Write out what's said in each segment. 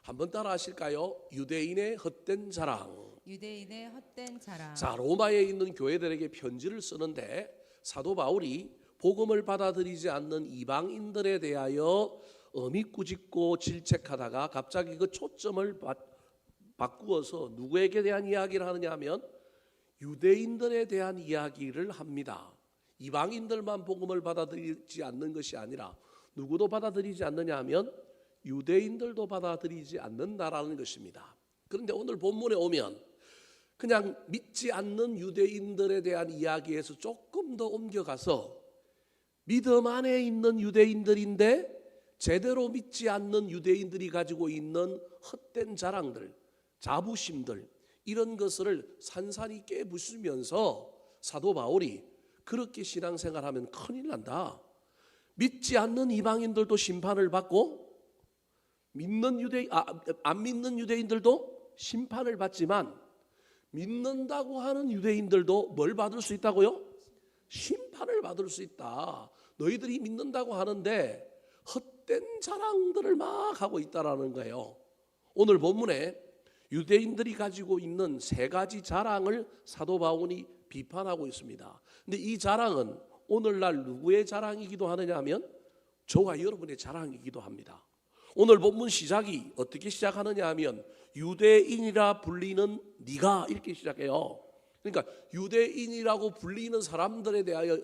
한번 따라 하실까요? 유대인의 헛된 자랑. 유대인의 헛된 자랑. 자, 로마에 있는 교회들에게 편지를 쓰는데 사도 바울이 복음을 받아들이지 않는 이방인들에 대하여 어미꾸짓고 질책하다가 갑자기 그 초점을 바꾸어서 누구에게 대한 이야기를 하느냐 하면 유대인들에 대한 이야기를 합니다. 이방인들만 복음을 받아들이지 않는 것이 아니라 누구도 받아들이지 않느냐 하면 유대인들도 받아들이지 않는다라는 것입니다. 그런데 오늘 본문에 오면 그냥 믿지 않는 유대인들에 대한 이야기에서 조금 더 옮겨가서 믿음 안에 있는 유대인들인데 제대로 믿지 않는 유대인들이 가지고 있는 헛된 자랑들, 자부심들, 이런 것을 산산이 깨부수면서 사도 바울이 그렇게 신앙생활하면 큰일 난다. 믿지 않는 이방인들도 심판을 받고 안 믿는 유대인들도 심판을 받지만 믿는다고 하는 유대인들도 뭘 받을 수 있다고요? 심판을 받을 수 있다. 너희들이 믿는다고 하는데 헛된 자랑들을 막 하고 있다라는 거예요. 오늘 본문에 유대인들이 가지고 있는 세 가지 자랑을 사도 바울이 비판하고 있습니다. 근데 이 자랑은 오늘날 누구의 자랑이기도 하느냐 하면 저와 여러분의 자랑이기도 합니다. 오늘 본문 시작이 어떻게 시작하느냐 하면 유대인이라 불리는 네가 이렇게 시작해요. 그러니까 유대인이라고 불리는 사람들에 대하여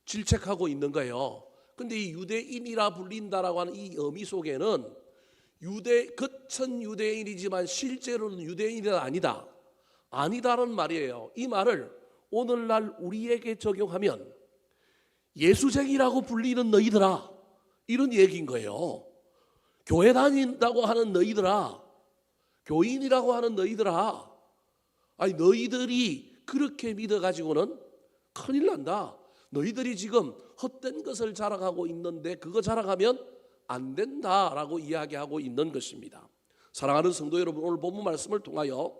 질책하고 있는 거예요. 근데 이 유대인이라 불린다라고 하는 이 의미 속에는 겉은 유대인이지만 실제로는 유대인이 아니다. 아니다라는 말이에요. 이 말을 오늘날 우리에게 적용하면 예수쟁이라고 불리는 너희들아, 이런 얘기인 거예요. 교회 다닌다고 하는 너희들아, 교인이라고 하는 너희들아, 아니 너희들이 그렇게 믿어가지고는 큰일 난다. 너희들이 지금 헛된 것을 자랑하고 있는데 그거 자랑하면 안 된다라고 이야기하고 있는 것입니다. 사랑하는 성도 여러분, 오늘 본문 말씀을 통하여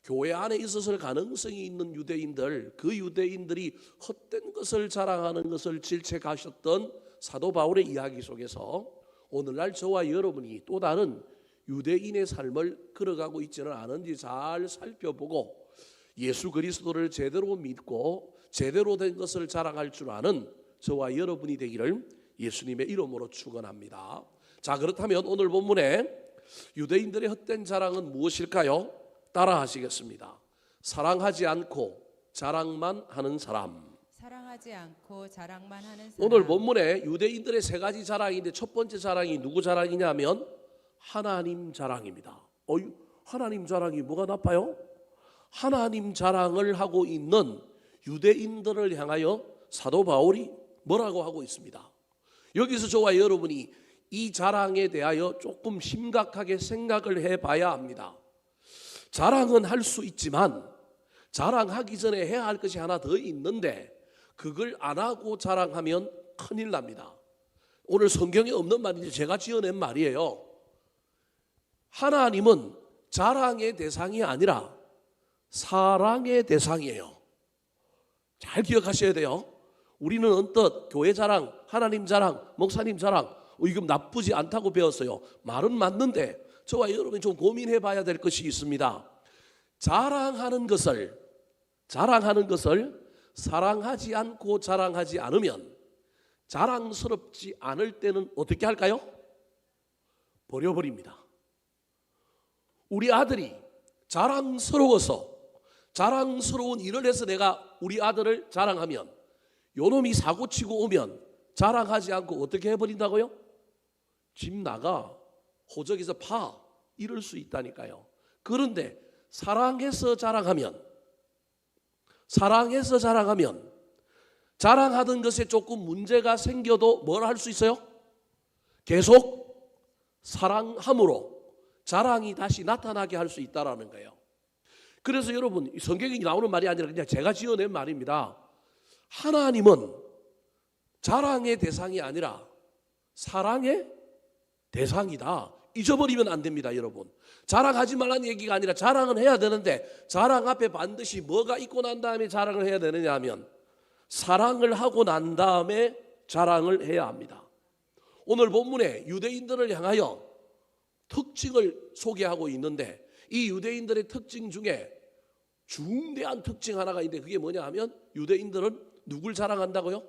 교회 안에 있었을 가능성이 있는 유대인들, 그 유대인들이 헛된 것을 자랑하는 것을 질책하셨던 사도 바울의 이야기 속에서 오늘날 저와 여러분이 또 다른 유대인의 삶을 걸어가고 있지는 않은지 잘 살펴보고 예수 그리스도를 제대로 믿고 제대로 된 것을 자랑할 줄 아는 저와 여러분이 되기를 예수님의 이름으로 축원합니다. 자, 그렇다면 오늘 본문에 유대인들의 헛된 자랑은 무엇일까요? 따라 하시겠습니다. 사랑하지 않고 자랑만 하는 사람. 사랑하지 않고 자랑만 하는 사람. 오늘 본문에 유대인들의 세 가지 자랑인데 첫 번째 자랑이 누구 자랑이냐면 하나님 자랑입니다. 하나님 자랑이 뭐가 나빠요? 하나님 자랑을 하고 있는 유대인들을 향하여 사도 바울이 뭐라고 하고 있습니다. 여기서 저와 여러분이 이 자랑에 대하여 조금 심각하게 생각을 해봐야 합니다. 자랑은 할 수 있지만 자랑하기 전에 해야 할 것이 하나 더 있는데 그걸 안 하고 자랑하면 큰일 납니다. 오늘 성경에 없는 말인지 제가 지어낸 말이에요. 하나님은 자랑의 대상이 아니라 사랑의 대상이에요. 잘 기억하셔야 돼요. 우리는 언뜻 교회 자랑, 하나님 자랑, 목사님 자랑 이거 나쁘지 않다고 배웠어요. 말은 맞는데 저와 여러분이 좀 고민해 봐야 될 것이 있습니다. 자랑하는 것을 사랑하지 않고 자랑하지 않으면 자랑스럽지 않을 때는 어떻게 할까요? 버려버립니다. 우리 아들이 자랑스러운 일을 해서 내가 우리 아들을 자랑하면 요놈이 사고치고 오면 자랑하지 않고 어떻게 해버린다고요? 집 나가, 호적에서 파, 이럴 수 있다니까요. 그런데 사랑해서 자랑하면 자랑하던 것에 조금 문제가 생겨도 뭘 할 수 있어요? 계속 사랑함으로 자랑이 다시 나타나게 할 수 있다라는 거예요. 그래서 여러분, 성경이 나오는 말이 아니라 그냥 제가 지어낸 말입니다. 하나님은 자랑의 대상이 아니라 사랑의 대상이다. 잊어버리면 안 됩니다, 여러분. 자랑하지 말라는 얘기가 아니라 자랑은 해야 되는데 자랑 앞에 반드시 뭐가 있고 난 다음에 자랑을 해야 되느냐 하면 사랑을 하고 난 다음에 자랑을 해야 합니다. 오늘 본문에 유대인들을 향하여 특징을 소개하고 있는데 이 유대인들의 특징 중에 중대한 특징 하나가 있는데 그게 뭐냐 하면 유대인들은 누굴 자랑한다고요?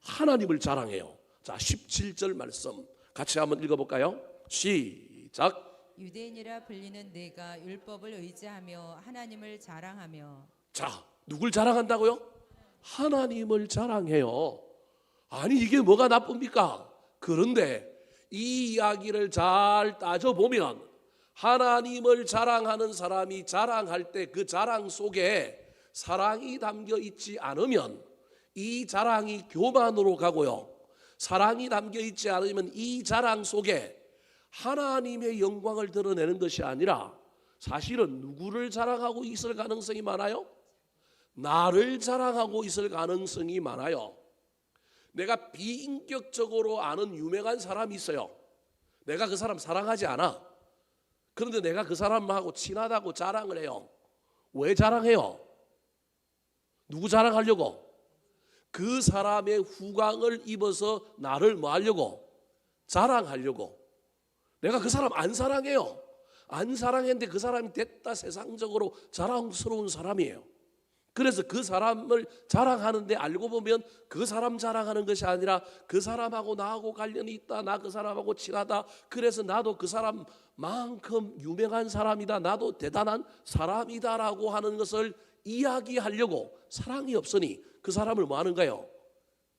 하나님을 자랑해요. 자, 17절 말씀 같이 한번 읽어볼까요? 시작. 유대인이라 불리는 내가 율법을 의지하며 하나님을 자랑하며. 자, 누굴 자랑한다고요? 하나님을 자랑해요. 아니 이게 뭐가 나쁩니까? 그런데 이 이야기를 잘 따져보면 하나님을 자랑하는 사람이 자랑할 때 그 자랑 속에 사랑이 담겨 있지 않으면 이 자랑이 교만으로 가고요. 사랑이 담겨 있지 않으면 이 자랑 속에 하나님의 영광을 드러내는 것이 아니라 사실은 누구를 자랑하고 있을 가능성이 많아요? 나를 자랑하고 있을 가능성이 많아요. 내가 비인격적으로 아는 유명한 사람이 있어요. 내가 그 사람 사랑하지 않아. 그런데 내가 그 사람하고 친하다고 자랑을 해요. 왜 자랑해요? 누구 자랑하려고? 그 사람의 후광을 입어서 나를 뭐 하려고? 자랑하려고. 내가 그 사람 안 사랑해요. 안 사랑했는데 그 사람이 됐다 세상적으로 자랑스러운 사람이에요. 그래서 그 사람을 자랑하는데 알고 보면 그 사람 자랑하는 것이 아니라 그 사람하고 나하고 관련이 있다. 나 그 사람하고 친하다. 그래서 나도 그 사람만큼 유명한 사람이다. 나도 대단한 사람이다라고 하는 것을 이야기하려고 사랑이 없으니 그 사람을 뭐 하는 거예요?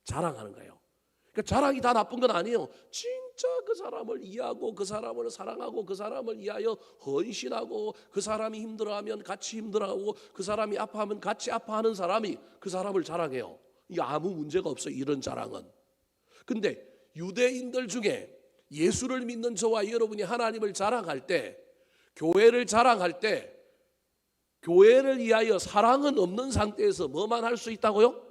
자랑하는 거예요. 그러니까 자랑이 다 나쁜 건 아니에요. 진짜 그 사람을 이해하고 그 사람을 사랑하고 그 사람을 위하여 헌신하고 그 사람이 힘들어하면 같이 힘들어하고 그 사람이 아파하면 같이 아파하는 사람이 그 사람을 자랑해요. 이게 아무 문제가 없어요. 이런 자랑은. 근데 유대인들 중에 예수를 믿는 저와 여러분이 하나님을 자랑할 때, 교회를 자랑할 때 교회를 위하여 사랑은 없는 상태에서 뭐만 할 수 있다고요?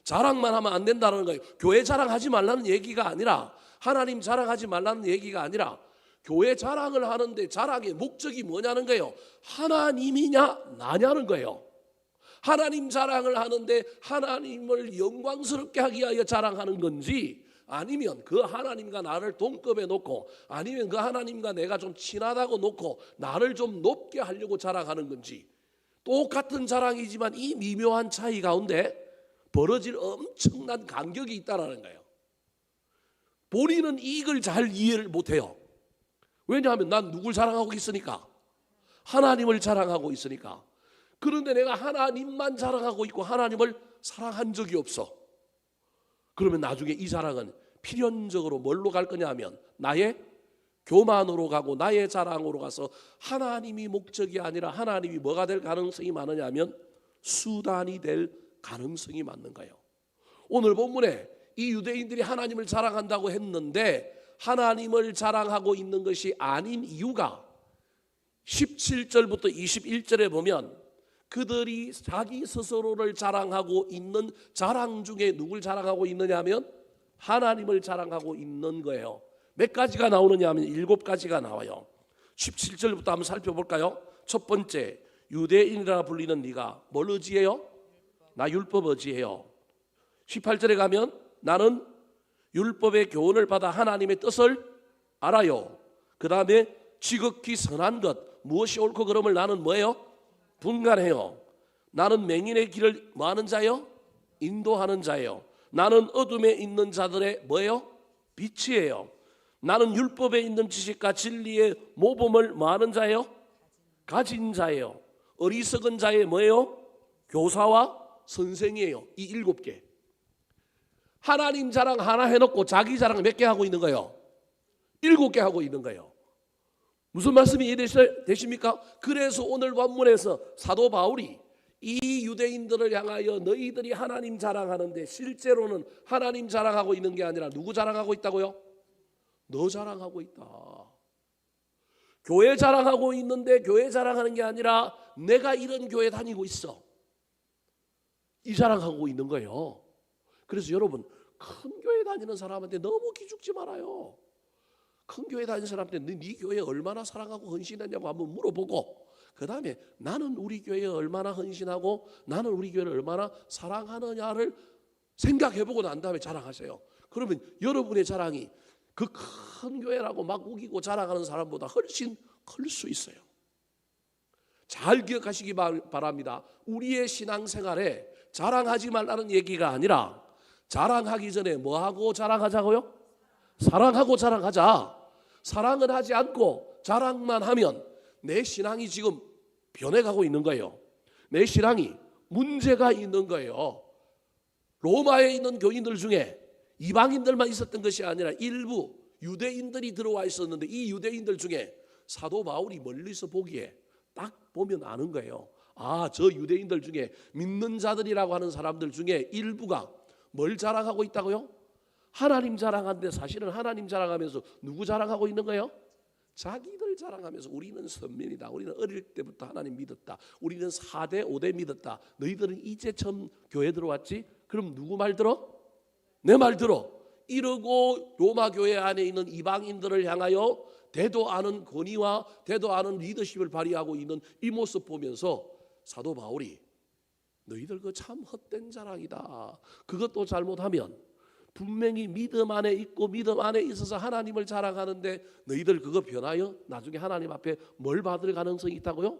자랑만 하면 안 된다는 거예요. 교회 자랑하지 말라는 얘기가 아니라, 하나님 자랑하지 말라는 얘기가 아니라, 교회 자랑을 하는데 자랑의 목적이 뭐냐는 거예요. 하나님이냐 나냐는 거예요. 하나님 자랑을 하는데 하나님을 영광스럽게 하기 위하여 자랑하는 건지, 아니면 그 하나님과 나를 동급에 놓고, 아니면 그 하나님과 내가 좀 친하다고 놓고 나를 좀 높게 하려고 자랑하는 건지, 똑같은 자랑이지만 이 미묘한 차이 가운데 벌어질 엄청난 간격이 있다는 거예요. 본인은 이걸 잘 이해를 못해요. 왜냐하면 난 누굴 자랑하고 있으니까, 하나님을 자랑하고 있으니까. 그런데 내가 하나님만 자랑하고 있고 하나님을 사랑한 적이 없어. 그러면 나중에 이 자랑은 필연적으로 뭘로 갈 거냐 하면 나의 교만으로 가고 나의 자랑으로 가서 하나님이 목적이 아니라 하나님이 뭐가 될 가능성이 많으냐 하면 수단이 될 가능성이 많는 거예요. 오늘 본문에 이 유대인들이 하나님을 자랑한다고 했는데 하나님을 자랑하고 있는 것이 아닌 이유가 17절부터 21절에 보면 그들이 자기 스스로를 자랑하고 있는 자랑 중에 누굴 자랑하고 있느냐 하면 하나님을 자랑하고 있는 거예요. 몇 가지가 나오느냐 하면 7가지가 나와요. 17절부터 한번 살펴볼까요? 첫 번째, 유대인이라 불리는 네가 뭘 의지해요? 나 율법 의지해요. 18절에 가면 나는 율법의 교훈을 받아 하나님의 뜻을 알아요. 그 다음에 지극히 선한 것, 무엇이 옳고 그름을 나는 뭐예요? 분간해요. 나는 맹인의 길을 뭐하는 자예요? 인도하는 자예요. 나는 어둠에 있는 자들의 뭐예요? 빛이에요. 나는 율법에 있는 지식과 진리의 모범을 뭐하는 자예요? 가진 자예요. 어리석은 자의 뭐예요? 교사와 선생이에요. 이 7개. 하나님 자랑 하나 해놓고 자기 자랑 몇 개 하고 있는 거예요? 7개 하고 있는 거예요. 무슨 말씀이 이해되십니까? 그래서 오늘 본문에서 사도 바울이 이 유대인들을 향하여 너희들이 하나님 자랑하는데 실제로는 하나님 자랑하고 있는 게 아니라 누구 자랑하고 있다고요? 너 자랑하고 있다. 교회 자랑하고 있는데 교회 자랑하는 게 아니라 내가 이런 교회 다니고 있어. 이 자랑하고 있는 거예요. 그래서 여러분, 큰 교회 다니는 사람한테 너무 기죽지 말아요. 큰 교회 다니는 사람한테 네 교회 얼마나 사랑하고 헌신했냐고 한번 물어보고, 그 다음에 나는 우리 교회에 얼마나 헌신하고 나는 우리 교회를 얼마나 사랑하느냐를 생각해보고 난 다음에 자랑하세요. 그러면 여러분의 자랑이 그 큰 교회라고 막 우기고 자랑하는 사람보다 훨씬 클 수 있어요. 잘 기억하시기 바랍니다. 우리의 신앙생활에 자랑하지 말라는 얘기가 아니라 자랑하기 전에 뭐하고 자랑하자고요? 사랑하고 자랑하자. 사랑은 하지 않고 자랑만 하면 내 신앙이 지금 변해가고 있는 거예요. 내 신앙이 문제가 있는 거예요. 로마에 있는 교인들 중에 이방인들만 있었던 것이 아니라 일부 유대인들이 들어와 있었는데 이 유대인들 중에 사도 바울이 멀리서 보기에 딱 보면 아는 거예요. 아, 저 유대인들 중에 믿는 자들이라고 하는 사람들 중에 일부가 뭘 자랑하고 있다고요? 하나님 자랑하는데 사실은 하나님 자랑하면서 누구 자랑하고 있는 거예요? 자기들 자랑하면서 우리는 선민이다. 우리는 어릴 때부터 하나님 믿었다. 우리는 4대 5대 믿었다. 너희들은 이제 처음 교회 들어왔지? 그럼 누구 말 들어? 내 말 들어. 이러고 로마 교회 안에 있는 이방인들을 향하여 대도 않은 권위와 대도 않은 리더십을 발휘하고 있는 이 모습 보면서 사도 바울이 너희들 그 참 헛된 자랑이다. 그것도 잘못하면 분명히 믿음 안에 있고 믿음 안에 있어서 하나님을 자랑하는데 너희들 그거 변하여 나중에 하나님 앞에 뭘 받을 가능성이 있다고요?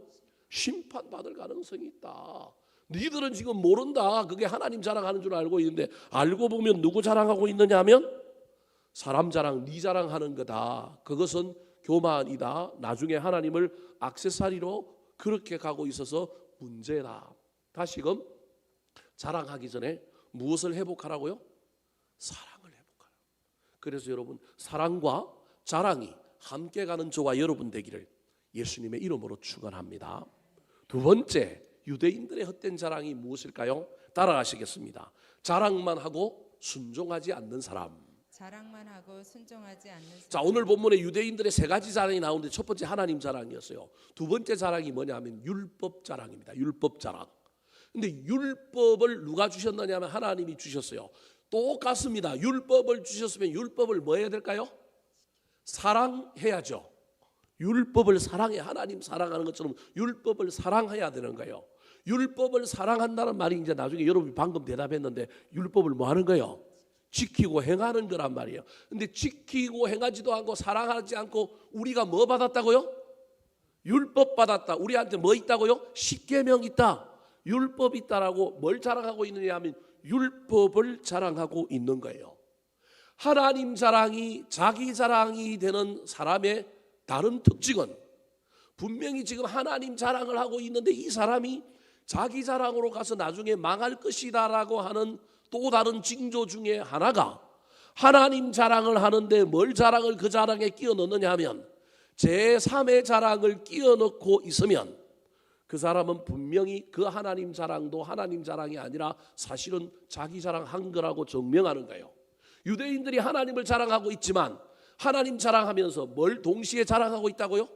심판받을 가능성이 있다. 너희들은 지금 모른다. 그게 하나님 자랑하는 줄 알고 있는데 알고 보면 누구 자랑하고 있느냐 하면 사람 자랑, 네 자랑하는 거다. 그것은 교만이다. 나중에 하나님을 액세서리로 그렇게 가고 있어서 문제다. 다시금 자랑하기 전에 무엇을 회복하라고요? 사랑을 회복하라. 그래서 여러분 사랑과 자랑이 함께 가는 저와 여러분 되기를 예수님의 이름으로 축원합니다. 두 번째, 유대인들의 헛된 자랑이 무엇일까요? 따라가시겠습니다. 자랑만 하고 순종하지 않는 사람. 자랑만 하고 순종하지 않는 사람. 자, 오늘 본문에 유대인들의 세 가지 자랑이 나오는데 첫 번째 하나님 자랑이었어요. 두 번째 자랑이 뭐냐면 율법 자랑입니다. 율법 자랑. 근데 율법을 누가 주셨느냐면 하나님이 주셨어요. 똑같습니다. 율법을 주셨으면 율법을 뭐 해야 될까요? 사랑해야죠. 율법을 사랑해. 하나님 사랑하는 것처럼 율법을 사랑해야 되는 거예요. 율법을 사랑한다는 말이 이제 나중에 여러분이 방금 대답했는데 율법을 뭐 하는 거예요? 지키고 행하는 거란 말이에요. 근데 지키고 행하지도 않고 사랑하지 않고 우리가 뭐 받았다고요? 율법 받았다. 우리한테 뭐 있다고요? 십계명 있다. 율법 있다라고 뭘 자랑하고 있느냐 하면 율법을 자랑하고 있는 거예요. 하나님 자랑이 자기 자랑이 되는 사람의 다른 특징은 분명히 지금 하나님 자랑을 하고 있는데 이 사람이 자기 자랑으로 가서 나중에 망할 것이다라고 하는 또 다른 징조 중에 하나가 하나님 자랑을 하는데 뭘 자랑을 그 자랑에 끼워 넣느냐 하면 제3의 자랑을 끼워 넣고 있으면 그 사람은 분명히 그 하나님 자랑도 하나님 자랑이 아니라 사실은 자기 자랑한 거라고 증명하는 거예요. 유대인들이 하나님을 자랑하고 있지만 하나님 자랑하면서 뭘 동시에 자랑하고 있다고요?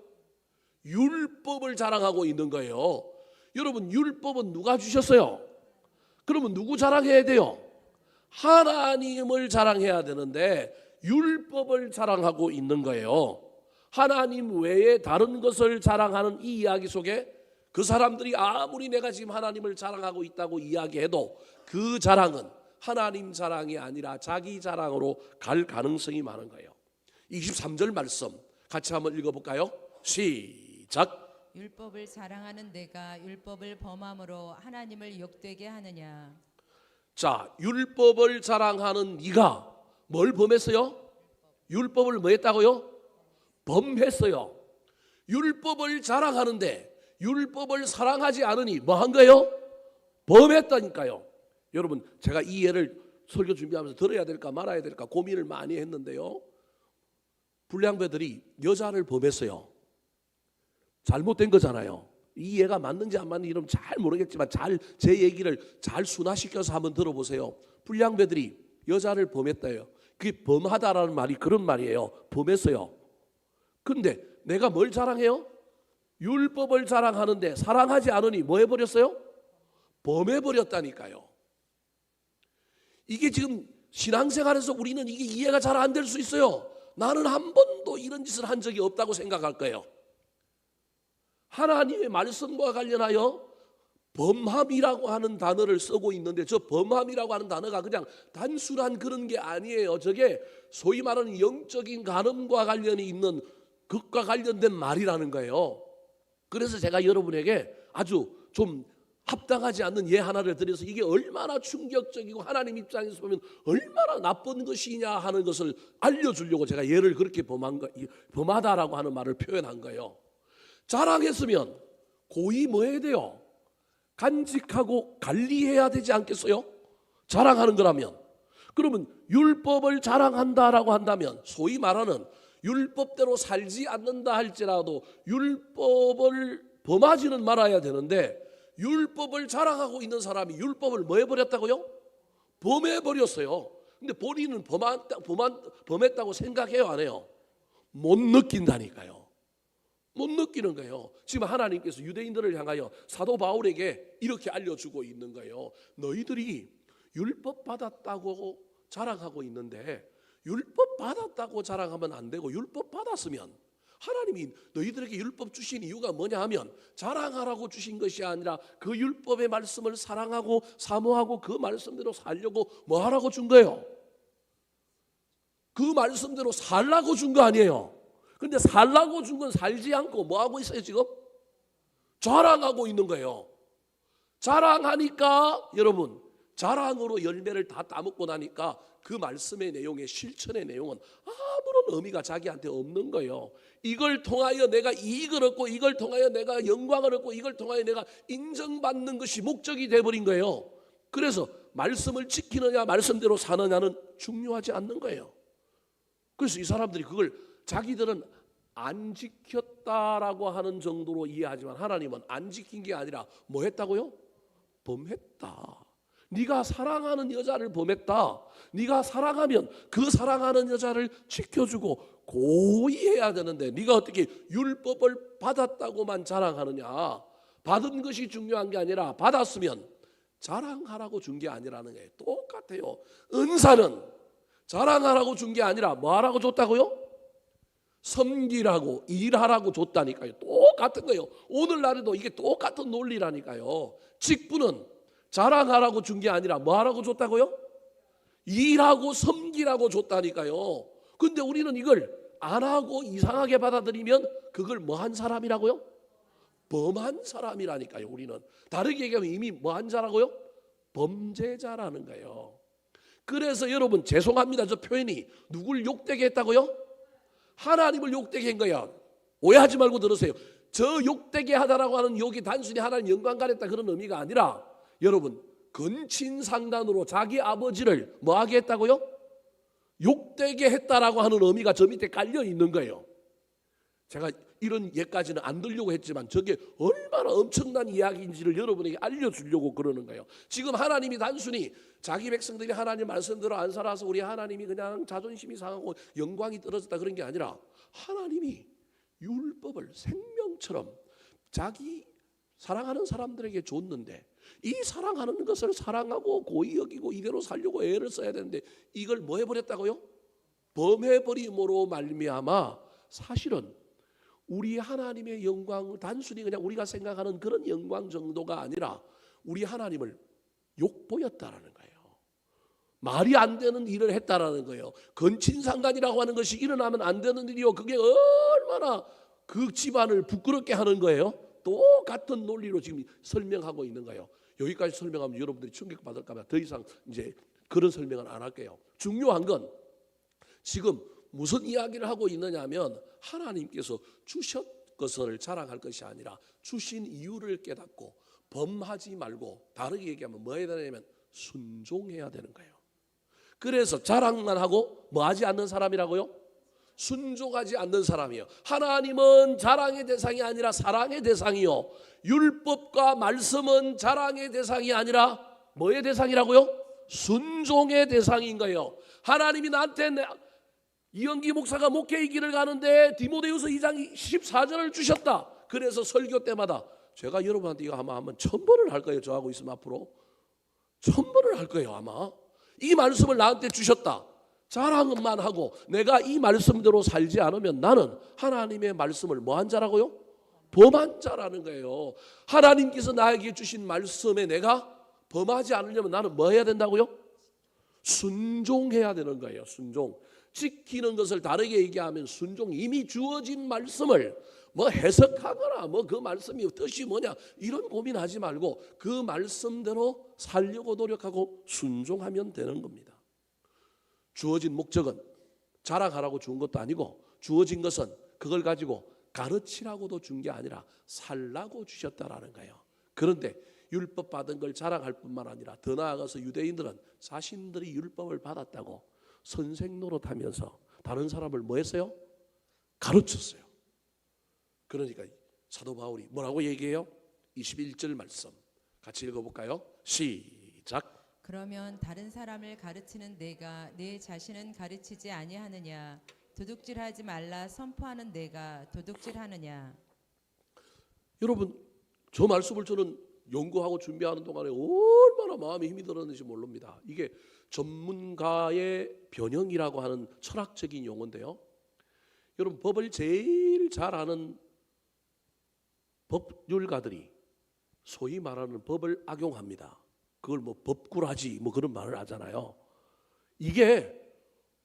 율법을 자랑하고 있는 거예요. 여러분 율법은 누가 주셨어요? 그러면 누구 자랑해야 돼요? 하나님을 자랑해야 되는데 율법을 자랑하고 있는 거예요. 하나님 외에 다른 것을 자랑하는 이 이야기 속에 그 사람들이 아무리 내가 지금 하나님을 자랑하고 있다고 이야기해도 그 자랑은 하나님 자랑이 아니라 자기 자랑으로 갈 가능성이 많은 거예요. 23절 말씀 같이 한번 읽어볼까요? 시작. 율법을 자랑하는 내가 율법을 범함으로 하나님을 욕되게 하느냐. 자, 율법을 자랑하는 네가 뭘 범했어요? 율법을 뭐 했다고요? 범했어요. 율법을 자랑하는데 율법을 사랑하지 않으니 뭐 한 거예요? 범했다니까요. 여러분 제가 이 예를 설교 준비하면서 들어야 될까 말아야 될까 고민을 많이 했는데요. 불량배들이 여자를 범했어요. 잘못된 거잖아요. 이 예가 맞는지 안 맞는지 이러면 잘 모르겠지만 잘 제 얘기를 잘 순화시켜서 한번 들어보세요. 불량배들이 여자를 범했다요. 그게 범하다라는 말이 그런 말이에요. 범했어요. 근데 내가 뭘 자랑해요? 율법을 자랑하는데 사랑하지 않으니 뭐 해버렸어요? 범해버렸다니까요. 이게 지금 신앙생활에서 우리는 이게 이해가 잘 안 될 수 있어요. 나는 한 번도 이런 짓을 한 적이 없다고 생각할 거예요. 하나님의 말씀과 관련하여 범함이라고 하는 단어를 쓰고 있는데 저 범함이라고 하는 단어가 그냥 단순한 그런 게 아니에요. 저게 소위 말하는 영적인 간음과 관련이 있는 것과 관련된 말이라는 거예요. 그래서 제가 여러분에게 아주 좀 합당하지 않는 예 하나를 드려서 이게 얼마나 충격적이고 하나님 입장에서 보면 얼마나 나쁜 것이냐 하는 것을 알려주려고 제가 예를 그렇게 범하다라고 하는 말을 표현한 거예요. 자랑했으면 고이 뭐 해야 돼요? 간직하고 관리해야 되지 않겠어요? 자랑하는 거라면. 그러면 율법을 자랑한다라고 한다면 소위 말하는 율법대로 살지 않는다 할지라도 율법을 범하지는 말아야 되는데 율법을 자랑하고 있는 사람이 율법을 뭐 해버렸다고요? 범해버렸어요. 근데 본인은 범했다고 생각해요, 안 해요? 못 느낀다니까요. 못 느끼는 거예요. 지금 하나님께서 유대인들을 향하여 사도 바울에게 이렇게 알려주고 있는 거예요. 너희들이 율법 받았다고 자랑하고 있는데 율법 받았다고 자랑하면 안 되고 율법 받았으면 하나님이 너희들에게 율법 주신 이유가 뭐냐 하면 자랑하라고 주신 것이 아니라 그 율법의 말씀을 사랑하고 사모하고 그 말씀대로 살려고 뭐 하라고 준 거예요? 그 말씀대로 살라고 준 거 아니에요. 근데 살라고 준 건 살지 않고 뭐 하고 있어요 지금? 자랑하고 있는 거예요. 자랑하니까 여러분 자랑으로 열매를 다 따먹고 나니까 그 말씀의 내용의 실천의 내용은 아무런 의미가 자기한테 없는 거예요. 이걸 통하여 내가 이익을 얻고 이걸 통하여 내가 영광을 얻고 이걸 통하여 내가 인정받는 것이 목적이 돼버린 거예요. 그래서 말씀을 지키느냐 말씀대로 사느냐는 중요하지 않는 거예요. 그래서 이 사람들이 그걸 자기들은 안 지켰다라고 하는 정도로 이해하지만 하나님은 안 지킨 게 아니라 뭐 했다고요? 범했다. 네가 사랑하는 여자를 범했다. 네가 사랑하면 그 사랑하는 여자를 지켜주고 고의해야 되는데 네가 어떻게 율법을 받았다고만 자랑하느냐. 받은 것이 중요한 게 아니라 받았으면 자랑하라고 준 게 아니라는 거예요. 똑같아요. 은사는 자랑하라고 준 게 아니라 뭐 하라고 줬다고요? 섬기라고 일하라고 줬다니까요. 똑같은 거예요. 오늘날에도 이게 똑같은 논리라니까요. 직분은 자랑하라고 준 게 아니라 뭐 하라고 줬다고요? 일하고 섬기라고 줬다니까요. 근데 우리는 이걸 안 하고 이상하게 받아들이면 그걸 뭐 한 사람이라고요? 범한 사람이라니까요. 우리는 다르게 얘기하면 이미 뭐 한 자라고요? 범죄자라는 거예요. 그래서 여러분 죄송합니다. 저 표현이 누굴 욕되게 했다고요? 하나님을 욕되게 한 거야. 오해하지 말고 들으세요. 저 욕되게 하다라고 하는 욕이 단순히 하나님 영광 가렸다 그런 의미가 아니라 여러분 근친상단으로 자기 아버지를 뭐하게 했다고요? 욕되게 했다라고 하는 의미가 저 밑에 깔려 있는 거예요. 제가 이런 예까지는 안 들려고 했지만 저게 얼마나 엄청난 이야기인지를 여러분에게 알려주려고 그러는 거예요. 지금 하나님이 단순히 자기 백성들이 하나님 말씀대로 안 살아서 우리 하나님이 그냥 자존심이 상하고 영광이 떨어졌다 그런 게 아니라 하나님이 율법을 생명처럼 자기 사랑하는 사람들에게 줬는데 이 사랑하는 것을 사랑하고 고이 여기고 이대로 살려고 애를 써야 되는데 이걸 뭐 해버렸다고요? 범해버림으로 말미암아 사실은 우리 하나님의 영광 단순히 그냥 우리가 생각하는 그런 영광 정도가 아니라 우리 하나님을 욕보였다라는 거예요. 말이 안 되는 일을 했다라는 거예요. 근친상간이라고 하는 것이 일어나면 안 되는 일이요. 그게 얼마나 그 집안을 부끄럽게 하는 거예요. 똑같은 논리로 지금 설명하고 있는 거예요. 여기까지 설명하면 여러분들이 충격받을까 봐 더 이상 이제 그런 설명은 안 할게요. 중요한 건 지금 무슨 이야기를 하고 있느냐 하면 하나님께서 주셨 것을 자랑할 것이 아니라 주신 이유를 깨닫고 범하지 말고 다르게 얘기하면 뭐 해야 되냐면 순종해야 되는 거예요. 그래서 자랑만 하고 뭐 하지 않는 사람이라고요? 순종하지 않는 사람이에요. 하나님은 자랑의 대상이 아니라 사랑의 대상이요. 율법과 말씀은 자랑의 대상이 아니라 뭐의 대상이라고요? 순종의 대상인 거예요. 하나님이 나한테 이영기 목사가 목회의 길을 가는데 디모데후서 2장 14절을 주셨다. 그래서 설교 때마다 제가 여러분한테 이거 아마 한번 1000번을 할 거예요. 저하고 있으면 앞으로 1000번을 할 거예요. 아마 이 말씀을 나한테 주셨다. 자랑만 하고 내가 이 말씀대로 살지 않으면 나는 하나님의 말씀을 뭐 한 자라고요? 범한 자라는 거예요. 하나님께서 나에게 주신 말씀에 내가 범하지 않으려면 나는 뭐 해야 된다고요? 순종해야 되는 거예요. 순종. 지키는 것을 다르게 얘기하면 순종. 이미 주어진 말씀을 뭐 해석하거나 뭐 그 말씀이 뜻이 뭐냐 이런 고민하지 말고 그 말씀대로 살려고 노력하고 순종하면 되는 겁니다. 주어진 목적은 자랑하라고 준 것도 아니고 주어진 것은 그걸 가지고 가르치라고도 준 게 아니라 살라고 주셨다라는 거예요. 그런데 율법 받은 걸 자랑할 뿐만 아니라 더 나아가서 유대인들은 자신들이 율법을 받았다고 선생 노릇하면서 다른 사람을 뭐 했어요? 가르쳤어요. 그러니까 사도 바울이 뭐라고 얘기해요? 21절 말씀 같이 읽어볼까요? 시작. 그러면 다른 사람을 가르치는 내가 내 자신은 가르치지 아니하느냐? 도둑질하지 말라 선포하는 내가 도둑질하느냐? 여러분 저 말씀을 저는 연구하고 준비하는 동안에 얼마나 마음에 힘이 들었는지 모릅니다. 이게 전문가의 변형이라고 하는 철학적인 용어인데요. 여러분 법을 제일 잘 아는 법률가들이 소위 말하는 법을 악용합니다. 그걸 뭐 법꾸라지 뭐 그런 말을 하잖아요. 이게